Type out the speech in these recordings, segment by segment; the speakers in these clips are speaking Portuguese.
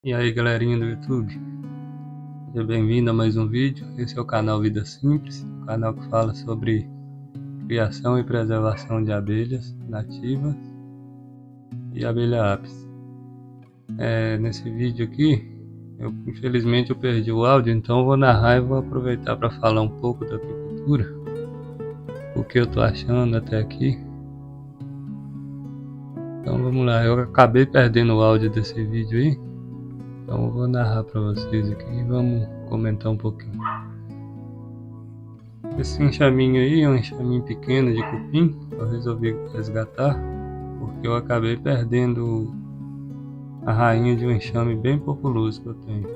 E aí galerinha do YouTube, seja bem-vindo a mais um vídeo. Esse é o canal Vida Simples, um canal que fala sobre criação e preservação de abelhas nativas e abelha apis. Nesse vídeo aqui, infelizmente eu perdi o áudio, então eu vou narrar e vou aproveitar para falar um pouco da apicultura, o que eu tô achando até aqui. Então vamos lá, eu acabei perdendo o áudio desse vídeo aí, então eu vou narrar para vocês aqui e vamos comentar um pouquinho. Esse enxaminho aí é um enxaminho pequeno de cupim. Eu resolvi resgatar porque eu acabei perdendo a rainha de um enxame bem populoso que eu tenho.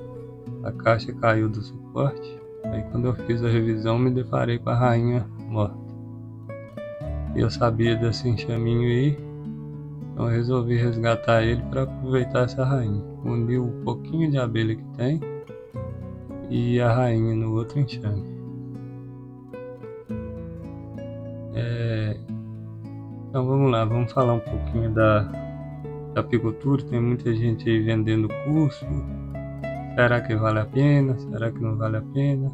A caixa caiu do suporte, aí quando eu fiz a revisão me deparei com a rainha morta. E eu sabia desse enxaminho aí, então eu resolvi resgatar ele para aproveitar essa rainha. Uni o pouquinho de abelha que tem e a rainha no outro enxame. Então vamos lá, vamos falar um pouquinho da apicultura. Tem muita gente aí vendendo curso. Será que vale a pena? Será que não vale a pena?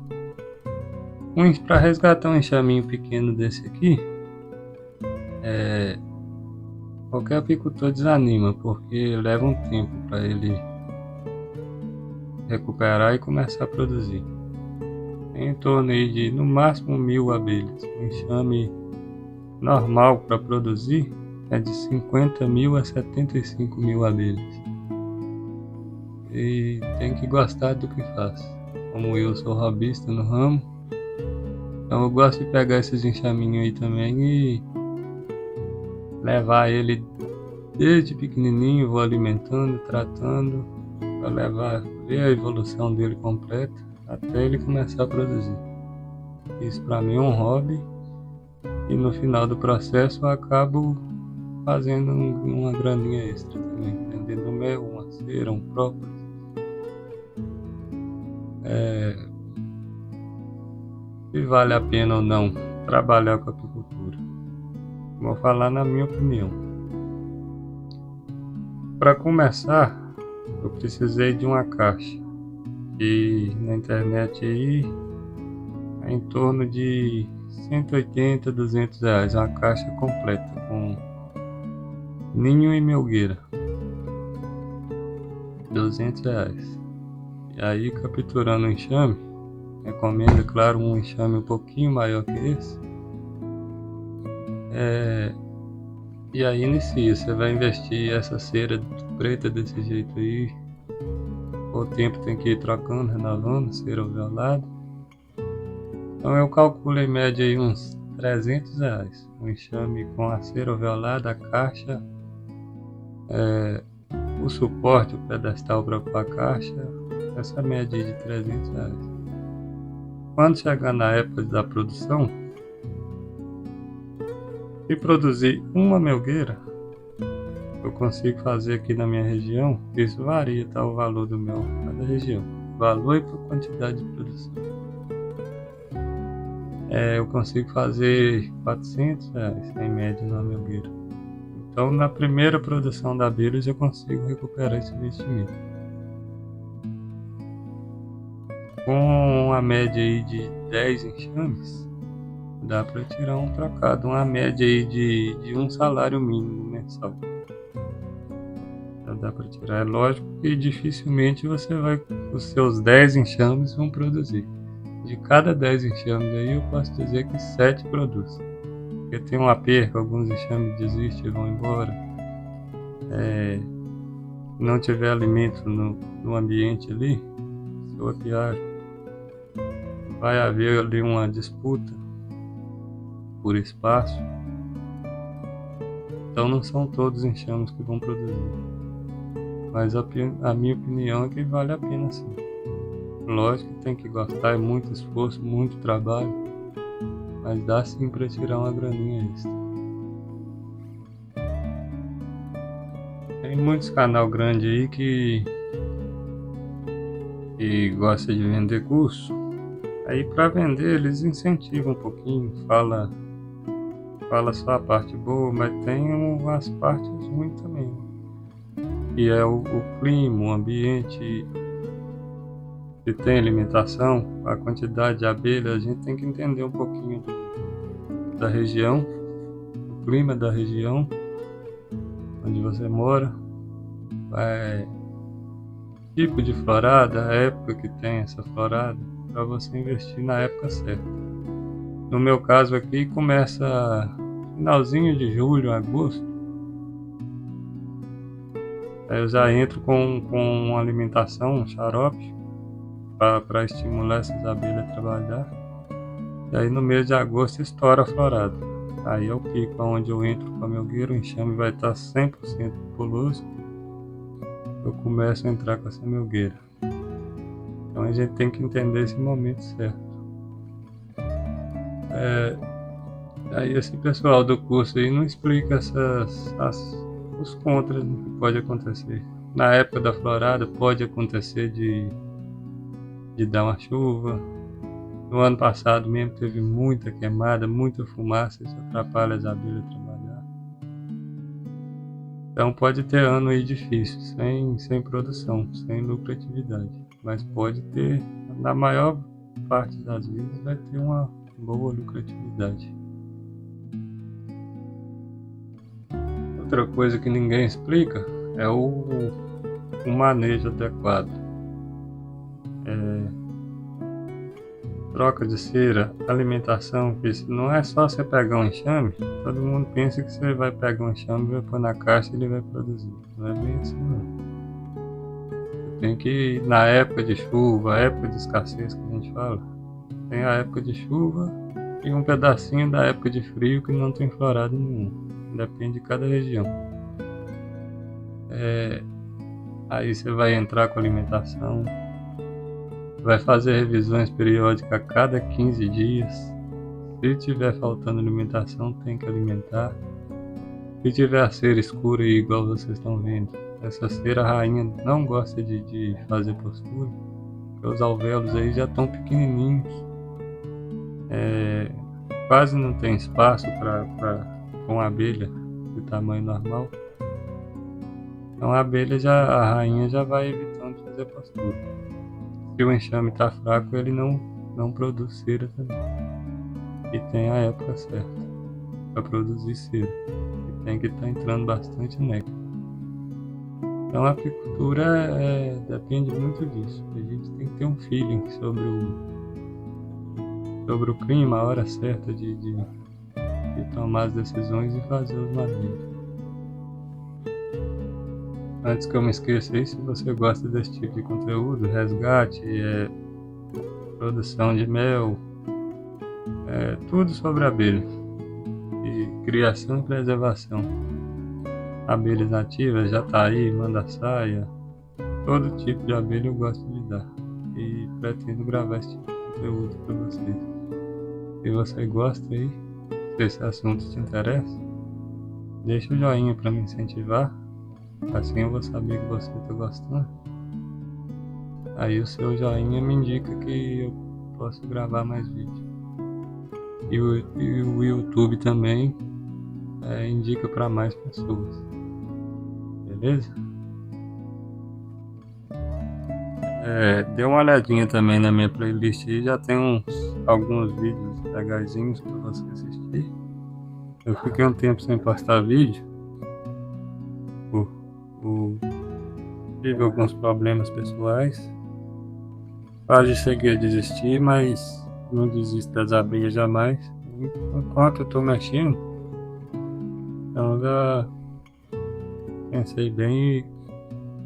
Para resgatar um enxaminho pequeno desse aqui, qualquer apicultor desanima, porque leva um tempo para ele recuperar e começar a produzir. Tem em torno aí de no máximo 1000 abelhas. Um enxame normal para produzir é de 50.000 a 75.000 abelhas. E tem que gostar do que faz. Como eu sou hobbyista no ramo, então eu gosto de pegar esses enxaminhos aí também e levar ele desde pequenininho, vou alimentando, tratando, para ver a evolução dele completa até ele começar a produzir. Isso para mim é um hobby e no final do processo eu acabo fazendo uma graninha extra também, vendendo mel, uma cera, um própolis. Se vale a pena ou não trabalhar com apicultura. Vou falar na minha opinião. Para começar, eu precisei de uma caixa e na internet aí é em torno de 180, 200 reais, uma caixa completa com ninho e melgueira, 200 reais. E aí capturando o enxame, recomendo, claro, um enxame um pouquinho maior que esse. E aí inicia, você vai investir essa cera preta desse jeito aí. O tempo tem que ir trocando, renovando, cera violada. Então eu calculo em média aí uns 300 reais. Um enxame com a cera violada, a caixa, o suporte, o pedestal para a caixa, essa média aí de 300 reais. Quando chegar na época da produção, se produzir uma melgueira, eu consigo fazer aqui na minha região, isso varia, tá, o valor do mel em cada região, valor e por quantidade de produção. Eu consigo fazer 400 reais em média na melgueira. Então na primeira produção da abelha eu já consigo recuperar esse investimento. Com a média aí de 10 enxames, dá para tirar um trocado, uma média aí de um salário mínimo mensal. Dá para tirar, é lógico que dificilmente os seus 10 enxames vão produzir. De cada 10 enxames aí eu posso dizer que 7 produzem. Porque tem uma perca, alguns enxames desistem e vão embora. Se não tiver alimento no ambiente ali, se eu apiar, vai haver ali uma disputa por espaço. Então não são todos os enxames que vão produzir. Mas a minha opinião é que vale a pena sim. Lógico que tem que gostar, é muito esforço, muito trabalho, mas dá sim para tirar uma graninha extra. Tem muitos canal grandes aí que gosta de vender curso. Aí para vender eles incentivam um pouquinho, fala só a parte boa, mas tem as partes ruins também. que é o clima, o ambiente, se tem alimentação, a quantidade de abelhas. A gente tem que entender um pouquinho da região, o clima da região onde você mora, tipo de florada, a época que tem essa florada, para você investir na época certa. No meu caso aqui, começa finalzinho de julho, agosto. Aí eu já entro com uma alimentação, um xarope, para estimular essas abelhas a trabalhar. E aí no mês de agosto estoura a florada. Aí é o pico onde eu entro com a melgueira, o enxame vai estar 100% populoso. Eu começo a entrar com essa melgueira. Então a gente tem que entender esse momento certo. Aí esse pessoal do curso aí não explica os contras que pode acontecer. Na época da florada pode acontecer de dar uma chuva. No ano passado mesmo teve muita queimada, muita fumaça, isso atrapalha as abelhas a trabalhar. Então pode ter ano aí difícil, sem produção, sem lucratividade. Mas pode ter, na maior parte das vezes, vai ter uma boa lucratividade. Outra coisa que ninguém explica é o manejo adequado. Troca de cera, alimentação, não é só você pegar um enxame. Todo mundo pensa que você vai pegar um enxame, vai pôr na caixa e ele vai produzir. Não é bem assim não. Você tem que, na época de chuva, a época de escassez que a gente fala, tem a época de chuva e um pedacinho da época de frio que não tem florada nenhuma. Depende de cada região. Aí você vai entrar com alimentação, vai fazer revisões periódicas a cada 15 dias. Se tiver faltando alimentação, tem que alimentar. Se tiver a cera escura, igual vocês estão vendo, essa cera rainha não gosta de fazer postura, porque os alvéolos aí já estão pequenininhos. Quase não tem espaço para uma abelha de tamanho normal. Então a rainha já vai evitando de fazer postura. Se o enxame está fraco, ele não produz cera também. E tem a época certa para produzir cera. E tem que estar entrando bastante néctar. Então a apicultura depende muito disso. A gente tem que ter um feeling sobre o clima, a hora certa de tomar as decisões e fazer os manejos. Antes que eu me esqueça aí, se você gosta desse tipo de conteúdo, resgate, produção de mel, tudo sobre abelha e criação e preservação. Abelhas nativas, jataí, manda-saia, todo tipo de abelha eu gosto de dar e pretendo gravar esse tipo de conteúdo para vocês. Se você gosta aí, se esse assunto te interessa, deixa o joinha para me incentivar. Assim eu vou saber que você está gostando. Aí o seu joinha me indica que eu posso gravar mais vídeos. E o YouTube também indica para mais pessoas. Beleza? Dê uma olhadinha também na minha playlist aí. Já tem alguns vídeos legaisinhos para você assistir. Eu fiquei um tempo sem postar vídeo. Tive alguns problemas pessoais. Quase cheguei a desistir, mas não desisto das abelhas jamais. Enquanto eu estou mexendo, então já pensei bem e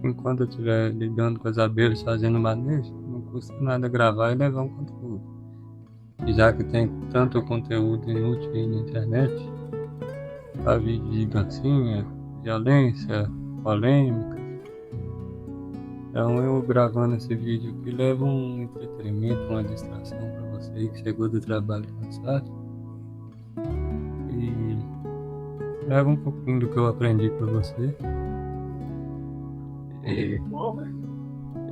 enquanto eu estiver lidando com as abelhas, fazendo manejo, não custa nada gravar e levar um conteúdo. E já que tem tanto conteúdo inútil aí na internet, para vídeo de dancinha, violência, polêmica. Então eu gravando esse vídeo aqui leva um entretenimento, uma distração para você que chegou do trabalho cansado. E leva um pouquinho do que eu aprendi para você. E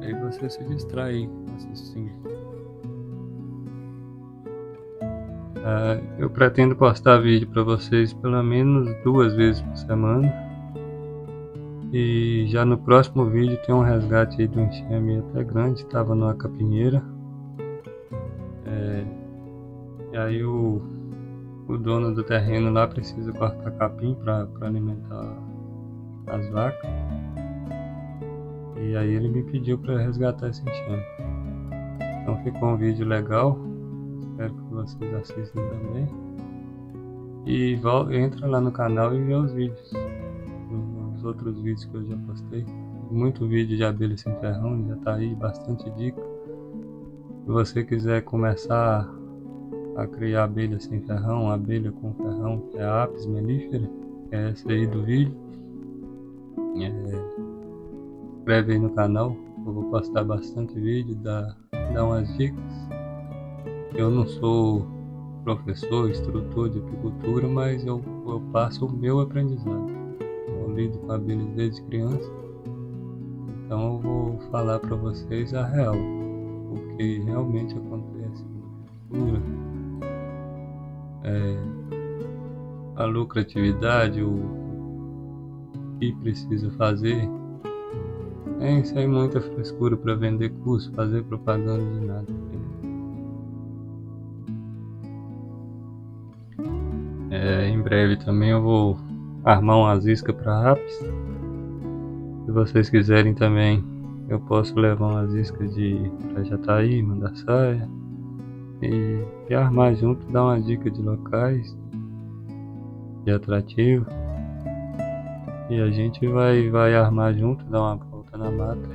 aí você se distrai assistindo. Eu pretendo postar vídeo para vocês pelo menos 2 vezes por semana. E já no próximo vídeo tem um resgate aí de um enxame até grande, estava numa capinheira. E aí o dono do terreno lá precisa cortar capim para alimentar as vacas. E aí ele me pediu para resgatar esse enxame. Então ficou um vídeo legal, espero que vocês assistam também. E entra lá no canal e vê os vídeos, os outros vídeos que eu já postei. Muito vídeo de abelha sem ferrão, já tá aí, bastante dica. Se você quiser começar a criar abelha sem ferrão, abelha com ferrão, que é a Apis mellifera, que é essa aí do vídeo, inscreve aí no canal, eu vou postar bastante vídeo, dar umas dicas. Eu não sou professor, instrutor de apicultura, mas eu passo o meu aprendizado. Eu lido com abelhas desde criança, então eu vou falar para vocês a real, o que realmente acontece na apicultura, a lucratividade, o que precisa fazer. Sem muita frescura para vender curso, fazer propaganda de nada. Em breve também eu vou armar umas iscas para Apis. Se vocês quiserem também, eu posso levar umas iscas para Jataí, Mandaçaia e armar junto, dar uma dica de locais, de atrativo. E a gente vai armar junto, dar uma volta na mata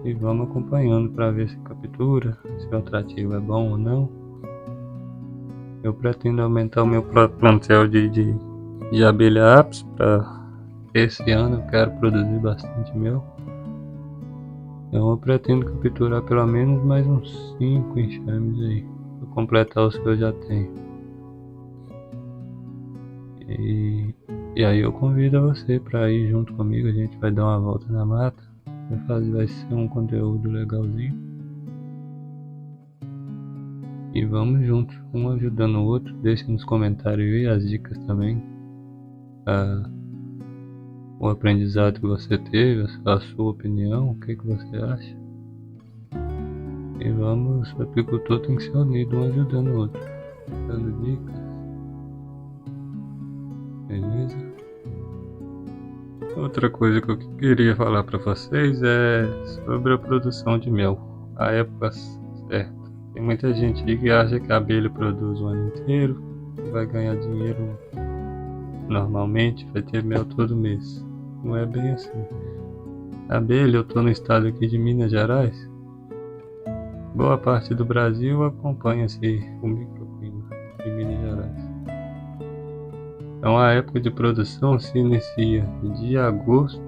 e vamos acompanhando para ver se captura, se o atrativo é bom ou não. Eu pretendo aumentar o meu plantel de abelha Apis. Para esse ano eu quero produzir bastante mel. Então eu pretendo capturar pelo menos mais uns 5 enxames aí, para completar os que eu já tenho. E aí eu convido você para ir junto comigo, a gente vai dar uma volta na mata, vai ser um conteúdo legalzinho. E vamos juntos, um ajudando o outro. Deixe nos comentários aí as dicas também, o aprendizado que você teve, a sua opinião, o que você acha. E vamos, o apicultor tem que ser unido, um ajudando o outro, dando dicas. Beleza? Outra coisa que eu queria falar para vocês é sobre a produção de mel, a época certa. Tem muita gente aí que acha que a abelha produz o ano inteiro, vai ganhar dinheiro normalmente, vai ter mel todo mês. Não é bem assim. A abelha, eu estou no estado aqui de Minas Gerais. Boa parte do Brasil acompanha-se o microclima de Minas Gerais. Então a época de produção se inicia de agosto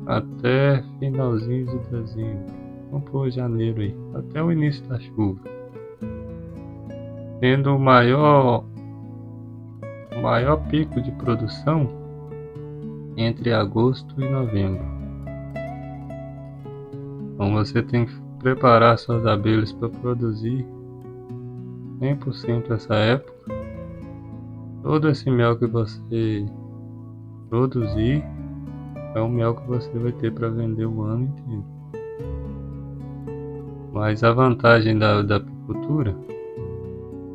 até finalzinho de dezembro. Vamos por janeiro aí, até o início da chuva. Tendo o maior pico de produção entre agosto e novembro. Então você tem que preparar suas abelhas para produzir 100% essa época. Todo esse mel que você produzir é o mel que você vai ter para vender o ano inteiro. Mas a vantagem da apicultura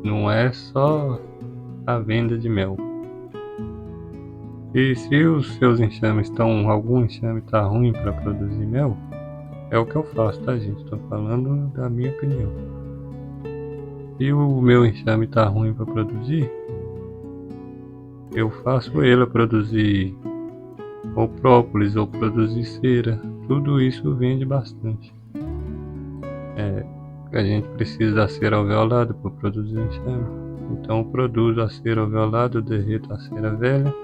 não é só a venda de mel. E se os seus enxames algum enxame está ruim para produzir mel, é o que eu faço, tá, gente? Estou falando da minha opinião. Se o meu enxame está ruim para produzir, eu faço ele produzir ou própolis ou produzir cera. Tudo isso vende bastante. A gente precisa da cera alveolada para produzir enxame. Então eu produzo a cera alveolada, eu derreto a cera velha,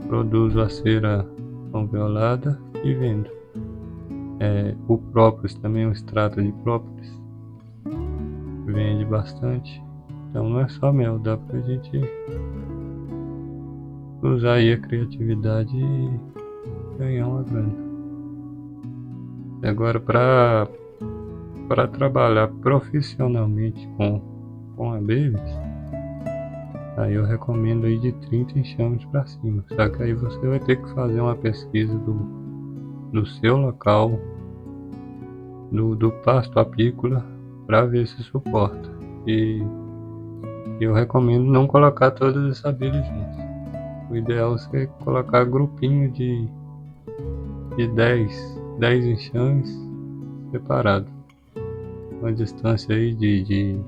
produzo a cera alveolada e vendo. O própolis também, o extrato de própolis, vende bastante. Então não é só mel, dá pra gente usar aí a criatividade e ganhar uma grana. Agora para trabalhar profissionalmente com abelhas, Aí eu recomendo aí de 30 enxames para cima. Só que aí você vai ter que fazer uma pesquisa do seu local, do pasto apícola, para ver se suporta. E eu recomendo não colocar todas as abelhas juntas. O ideal é você colocar grupinho de 10 enxames separados. Uma distância aí de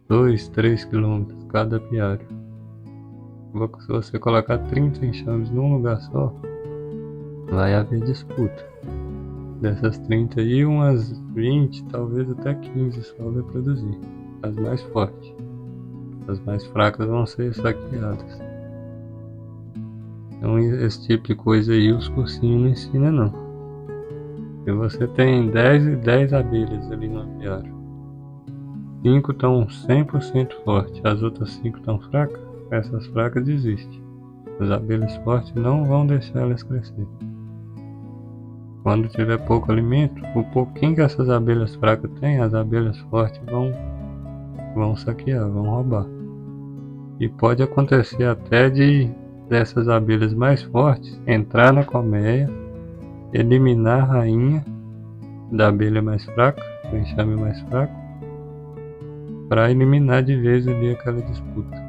2, 3 quilômetros cada apiário. Se você colocar 30 enxames num lugar só, vai haver disputa. Dessas 30 aí, umas 20, talvez até 15 só vai produzir. As mais fortes. As mais fracas vão ser saqueadas. Então esse tipo de coisa aí os cursinhos não ensinam não. Se você tem 10 abelhas ali no apiário, 5 estão 100% fortes, as outras 5 estão fracas, essas fracas desistem. As abelhas fortes não vão deixar elas crescer. Quando tiver pouco alimento, o pouquinho que essas abelhas fracas têm, as abelhas fortes vão saquear, vão roubar. E pode acontecer até dessas abelhas mais fortes entrar na colmeia, eliminar a rainha da abelha mais fraca, do enxame mais fraco, para eliminar de vez ali aquela disputa.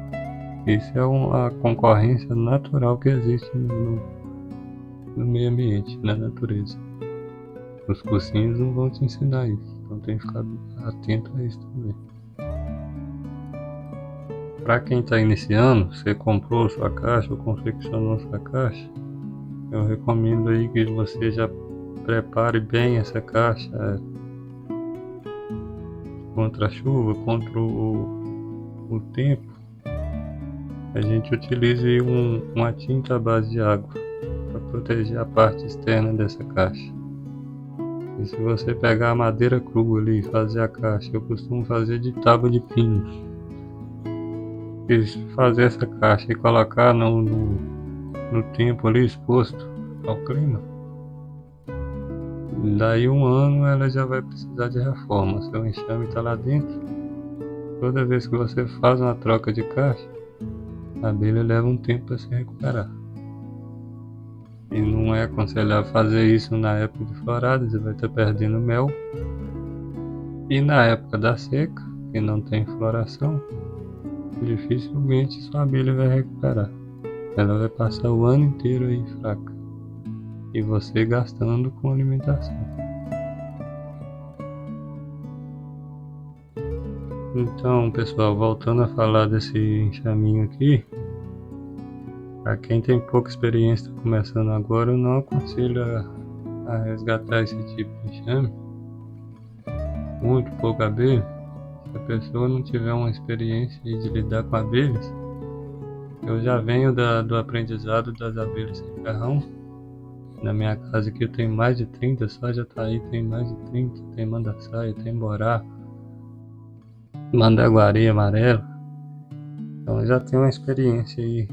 Isso é a concorrência natural que existe no meio ambiente, na natureza. Os cursinhos não vão te ensinar isso, então tem que ficar atento a isso também. Para quem está iniciando, você comprou sua caixa ou confeccionou sua caixa, eu recomendo aí que você já prepare bem essa caixa contra a chuva, contra o tempo. A gente utiliza uma tinta à base de água para proteger a parte externa dessa caixa. E se você pegar a madeira crua ali e fazer a caixa, eu costumo fazer de tábua de pinos. E fazer essa caixa e colocar no tempo ali exposto ao clima, daí 1 ano ela já vai precisar de reforma. Seu enxame está lá dentro. Toda vez que você faz uma troca de caixa, a abelha leva um tempo para se recuperar. E não é aconselhável fazer isso na época de florada, você vai estar perdendo mel. E na época da seca, que não tem floração, dificilmente sua abelha vai recuperar. Ela vai passar o ano inteiro aí fraca. E você gastando com alimentação. Então, pessoal, voltando a falar desse enxaminho aqui, para quem tem pouca experiência, está começando agora, eu não aconselho a resgatar esse tipo de enxame. Muito pouca abelha. Se a pessoa não tiver uma experiência de lidar com abelhas, eu já venho do aprendizado das abelhas sem ferrão. Na minha casa aqui eu tenho mais de 30, só Jataí tem mais de 30, tem mandaçaia, tem borá, mandaguari amarelo. Então eu já tenho uma experiência aí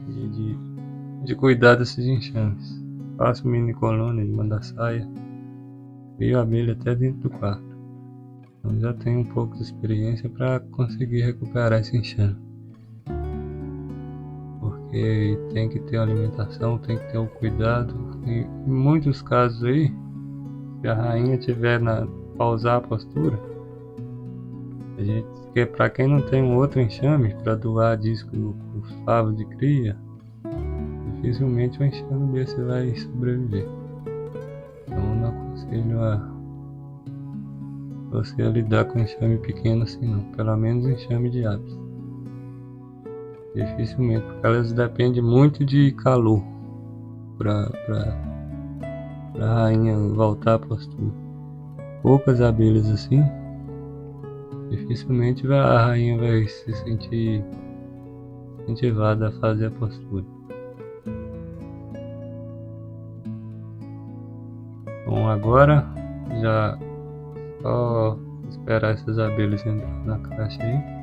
de cuidar desses enxames. Faço mini colônia de mandaçaia, crio abelha até dentro do quarto. Então já tenho um pouco de experiência para conseguir recuperar esse enxame. Porque tem que ter alimentação, tem que ter o cuidado. E em muitos casos aí, se a rainha tiver pausar a postura, para quem não tem um outro enxame para doar disco com favos de cria, dificilmente um enxame desse vai sobreviver. Então não aconselho você a lidar com enxame pequeno assim não, pelo menos enxame de aves. Dificilmente, porque elas dependem muito de calor para a rainha voltar à postura. Poucas abelhas assim, dificilmente a rainha vai se sentir incentivada a fazer a postura. Bom, agora já só esperar essas abelhas entrar na caixa aí.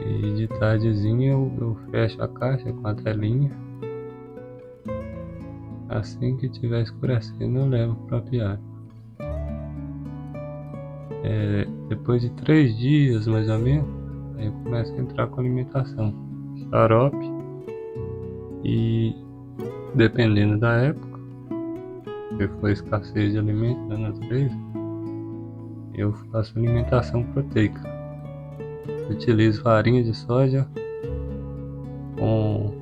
E de tardezinha eu fecho a caixa com a telinha. Assim que tiver escurecendo eu levo para o apiário. Depois de 3 dias mais ou menos, Aí eu começo a entrar com alimentação, xarope e, dependendo da época, se for escassez de alimentos na natureza, eu faço alimentação proteica. Utilizo farinha de soja com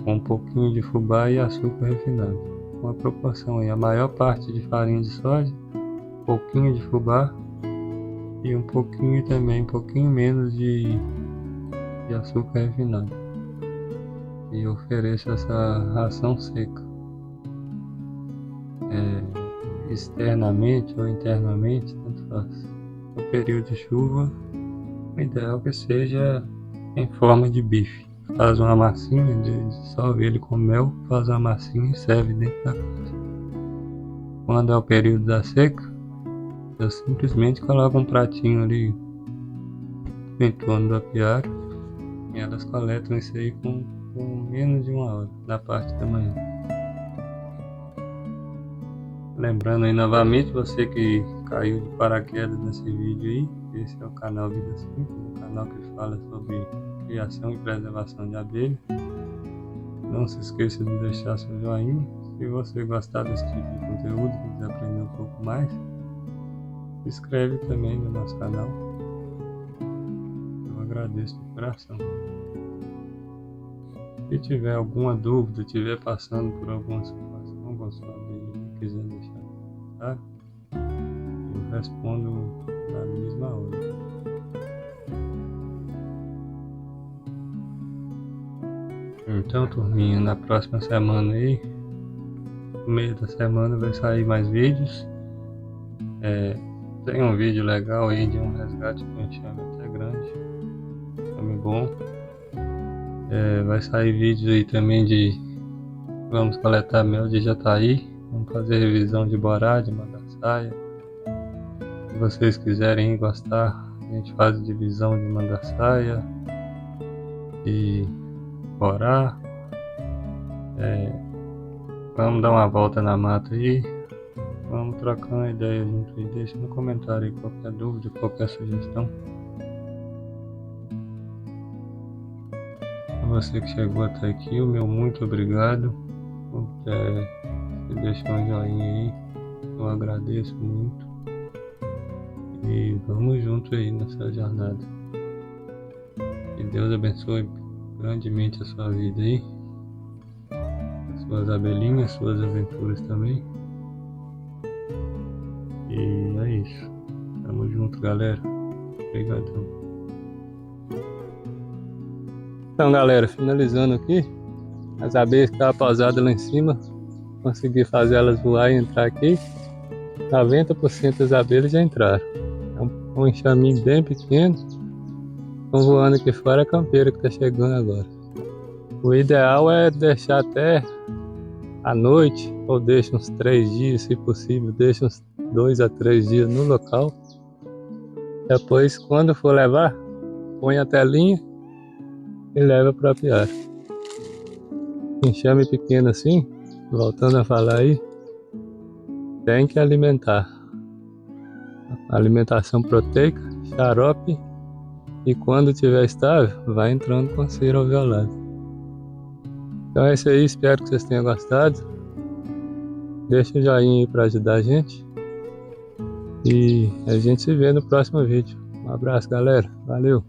um pouquinho de fubá e açúcar refinado. Uma proporção aí, a maior parte de farinha de soja, um pouquinho de fubá e um pouquinho menos de açúcar refinado. E ofereço essa ração seca. Externamente ou internamente, tanto faz. No período de chuva, o ideal é que seja em forma de bife. Faz uma massinha, dissolve ele com mel, faz uma massinha e serve dentro da caixa. Quando é o período da seca, eu simplesmente coloco um pratinho ali em torno do apiário e elas coletam isso aí com menos de 1 hora, na parte da manhã. Lembrando aí novamente, você que caiu de paraquedas nesse vídeo aí, esse é o canal Vida Simples, um canal que fala sobre criação e preservação de abelhas. Não se esqueça de deixar seu joinha. Se você gostar desse tipo de conteúdo e quiser aprender um pouco mais, se inscreve também no nosso canal. Eu agradeço de coração. Se tiver alguma dúvida, estiver passando por alguma situação com a sua abelha e quiser deixar comentário, eu respondo na mesma hora. Então, turminha, na próxima semana aí, no meio da semana vai sair mais vídeos. Tem um vídeo legal aí de um resgate com enxame até grande, enxame bom. Vai sair vídeos aí também de vamos coletar mel de jataí, vamos fazer revisão de borá, de mandaçaia. Se vocês quiserem gostar, a gente faz divisão de mandaçaia e borá. Vamos dar uma volta na mata aí, vamos trocar uma ideia junto aí. Deixa no comentário aí qualquer dúvida, qualquer sugestão. Para você que chegou até aqui, o meu muito obrigado. Se deixar um joinha aí, eu agradeço muito. E vamos juntos aí nessa jornada. Que Deus abençoe grandemente a sua vida aí, suas abelhinhas, suas aventuras também. E é isso. Tamo junto, galera. Obrigadão. Então, galera, finalizando aqui, as abelhas que estavam pousadas lá em cima, consegui fazer elas voar e entrar aqui. 90% das abelhas já entraram. É um enxaminho bem pequeno. Estão voando aqui fora a campeira que está chegando agora. O ideal é deixar até à noite, ou deixa uns 3 dias, se possível, deixa uns 2 a 3 dias no local. Depois, quando for levar, põe a telinha e leva para o apiário. Enxame pequeno assim, voltando a falar aí, tem que alimentar. Alimentação proteica, xarope, e quando estiver estável, vai entrando com cera alveolada. Então é isso aí, espero que vocês tenham gostado. Deixa o joinha aí para ajudar a gente. E a gente se vê no próximo vídeo. Um abraço, galera. Valeu!